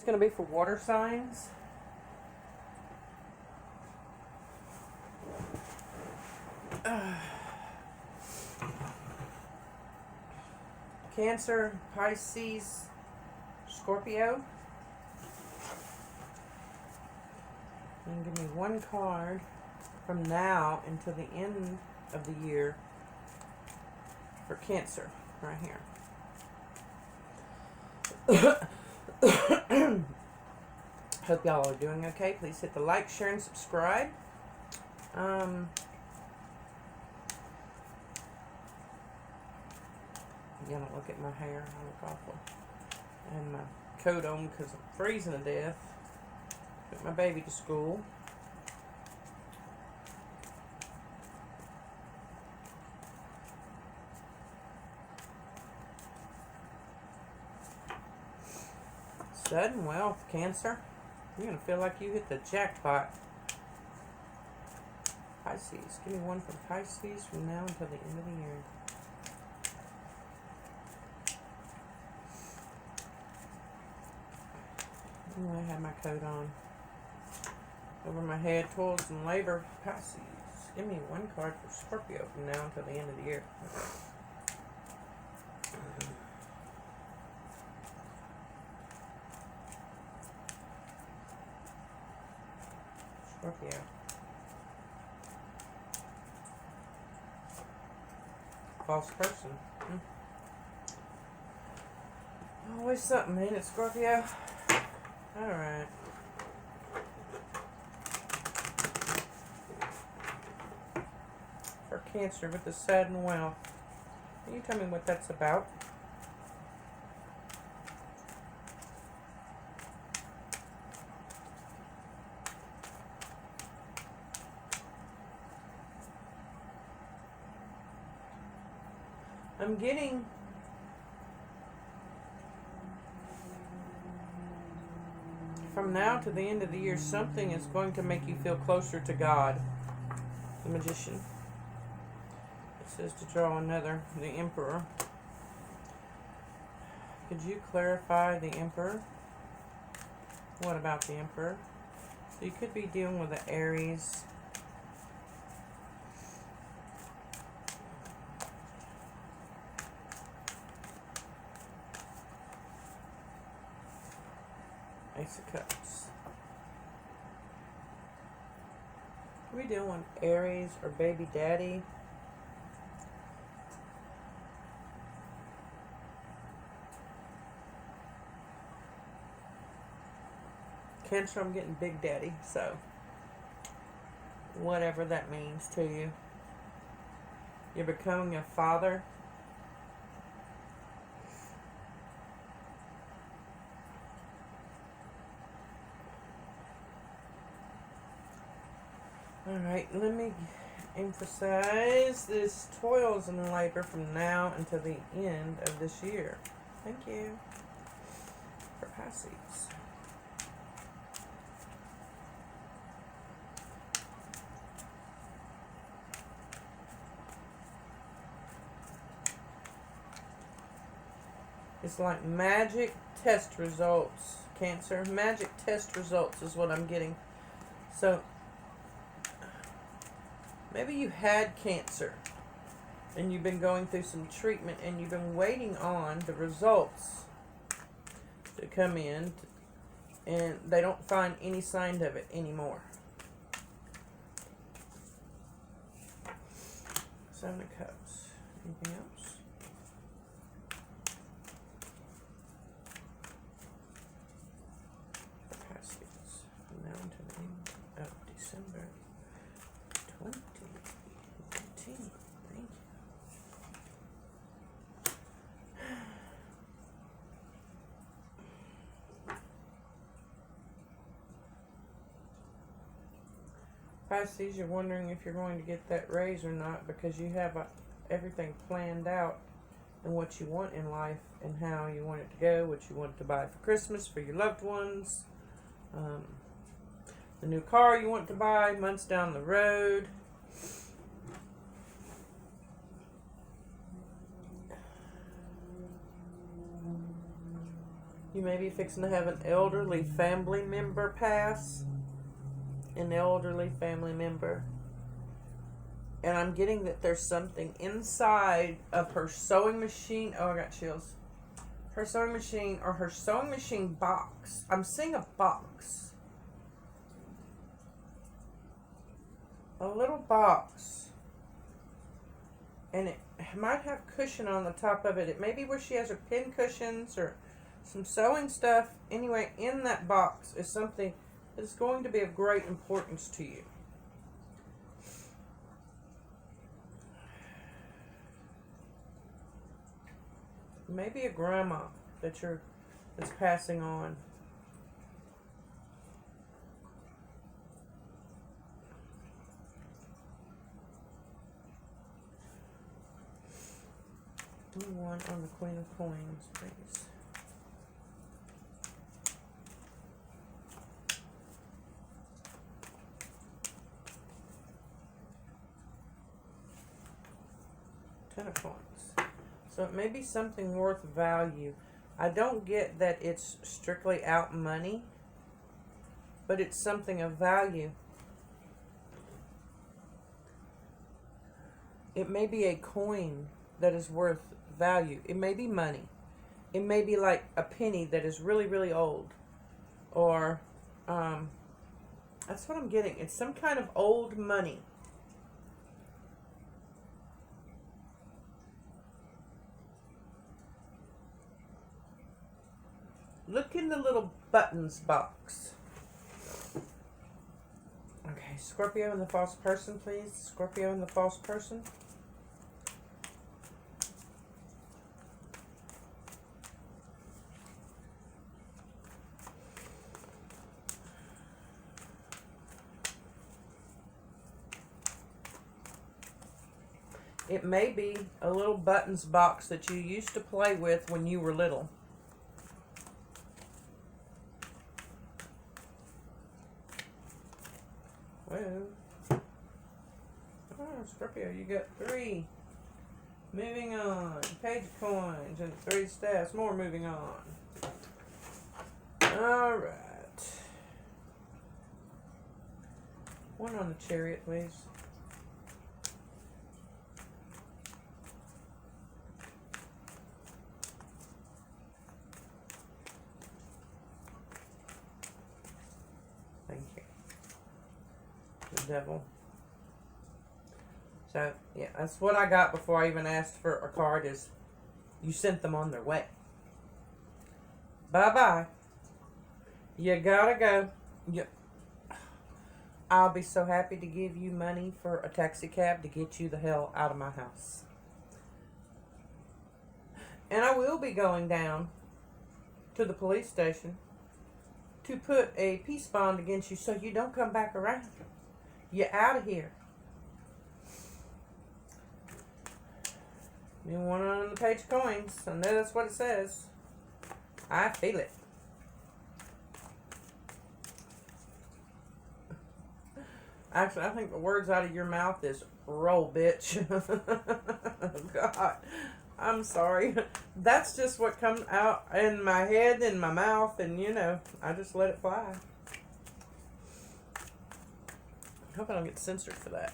going to be for water signs. Cancer, Pisces, Scorpio. And give me one card from now until the end of the year for Cancer, right here. Hope y'all are doing okay. Please hit the like, share, and subscribe. I'm gonna look at my hair. I look awful. And my coat on because I'm freezing to death. Took my baby to school. Sudden wealth, Cancer. You're going to feel like you hit the jackpot. Pisces. Give me one from Pisces from now until the end of the year. I have my coat on. Over my head, toils and labor. Pisces. Give me one card for Scorpio from now until the end of the year. Scorpio. False person. Always something, ain't it, Scorpio? Alright. For Cancer with the sudden wealth. Can you tell me what that's about? I'm getting from now to the end of the year, something is going to make you feel closer to God. The Magician. It says to draw another, the Emperor. Could you clarify the Emperor? What about the Emperor? So you could be dealing with the Aries. Ace of Cups. Are we doing Aries or baby daddy? Cancer, I'm getting big daddy, so whatever that means to you. You're becoming a father. Alright, let me emphasize this toils and labor from now until the end of this year. Thank you. For Pisces. It's like magic test results, Cancer. Magic test results is what I'm getting. So, maybe you had cancer and you've been going through some treatment and you've been waiting on the results to come in and they don't find any sign of it anymore. Seven of Cups. Anything else? Now until the end of December 2019. Thank you. Pisces, you're wondering if you're going to get that raise or not because you have everything planned out and what you want in life and how you want it to go, what you want to buy for Christmas for your loved ones. The new car you want to buy months down the road. You may be fixing to have an elderly family member pass. An elderly family member. And I'm getting that there's something inside of her sewing machine. Oh, I got chills. Her sewing machine, or her sewing machine box. I'm seeing a box. A little box. And it might have cushion on the top of it. It may be where she has her pin cushions or some sewing stuff. Anyway, in that box is something that's going to be of great importance to you. Maybe a grandma that's passing on. One on the Queen of Coins, please. Ten of Coins. So it may be something worth value. I don't get that it's strictly out money, but it's something of value. It may be a coin that is worth value. It may be money. It may be like a penny that is really, really old. Or, that's what I'm getting. It's some kind of old money. Look in the little buttons box. Okay, Scorpio and the false person, please. Scorpio and the false person. It may be a little buttons box that you used to play with when you were little. Well, oh, Scorpio, you got 3. Moving on. Page of Coins and 3 staffs. More moving on. Alright. One on the Chariot, please. Thank you. The Devil. So, yeah, that's what I got before I even asked for a card is you sent them on their way. Bye-bye. You gotta go. I'll be so happy to give you money for a taxi cab to get you the hell out of my house. And I will be going down to the police station to put a peace bond against you so you don't come back around. You're out of here. You want it on the Page of Coins. I know that's what it says. I feel it. Actually, I think the words out of your mouth is roll, bitch. God, I'm sorry. That's just what comes out in my head and my mouth, and you know, I just let it fly. I hope I don't get censored for that.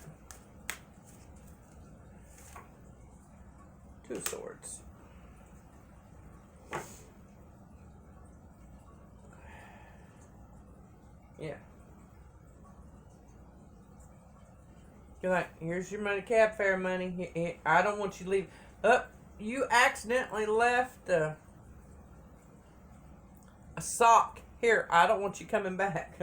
2 of Swords. Yeah. You're like, here's your money, cab fare money. I don't want you to leave. You accidentally left a sock. Here, I don't want you coming back.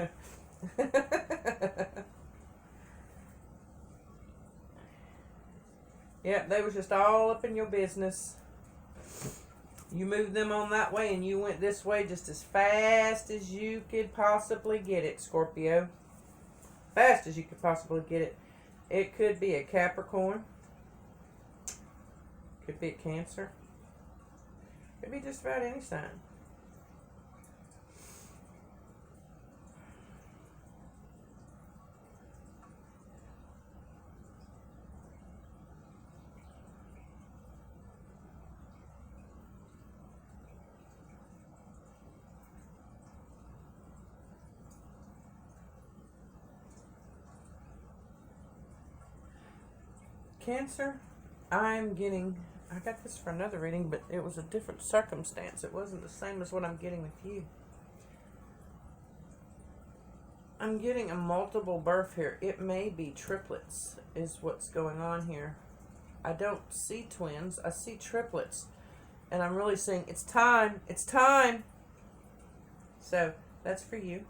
Yeah, they was just all up in your business. You moved them on that way and you went this way just as fast as you could possibly get it, Scorpio. Fast as you could possibly get it. It could be a Capricorn. Could be a Cancer. Could be just about any sign. Cancer, I'm getting, I got this for another reading, but it was a different circumstance. It wasn't the same as what I'm getting with you. I'm getting a multiple birth here. It may be triplets is what's going on here. I don't see twins. I see triplets. And I'm really saying, it's time. It's time. So, that's for you.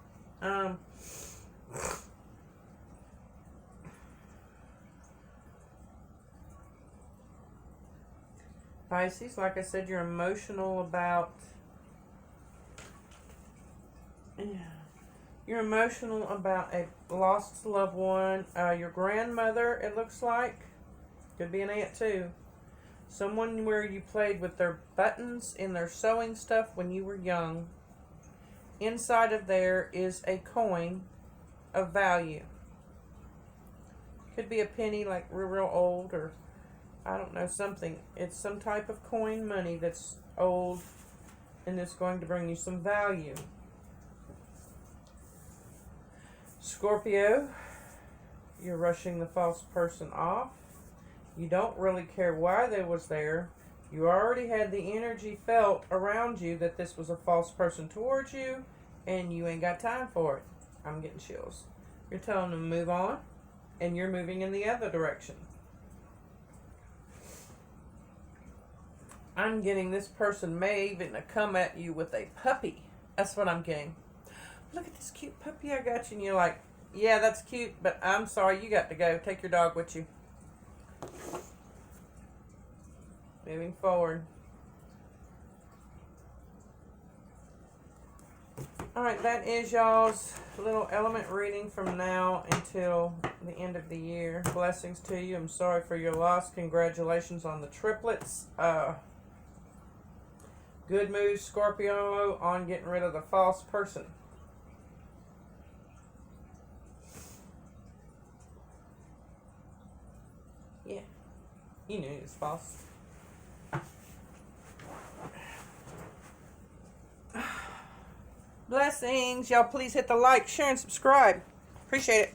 Pisces, like I said, you're emotional about... You're emotional about a lost loved one. Your grandmother, it looks like. Could be an aunt too. Someone where you played with their buttons in their sewing stuff when you were young. Inside of there is a coin of value. Could be a penny, like real old, or I don't know, something. It's some type of coin money that's old and it's going to bring you some value. Scorpio, you're rushing the false person off. You don't really care why they was there. You already had the energy felt around you that this was a false person towards you, and you ain't got time for it. I'm getting chills. You're telling them to move on, and you're moving in the other direction. I'm getting this person may even come at you with a puppy. That's what I'm getting. Look at this cute puppy I got you. And you're like, yeah, that's cute, but I'm sorry, you got to go. Take your dog with you. Moving forward. Alright, that is y'all's little element reading from now until the end of the year. Blessings to you. I'm sorry for your loss. Congratulations on the triplets. Good move, Scorpio, on getting rid of the false person. Yeah, you knew it was false. Blessings. Y'all please hit the like, share, and subscribe. Appreciate it.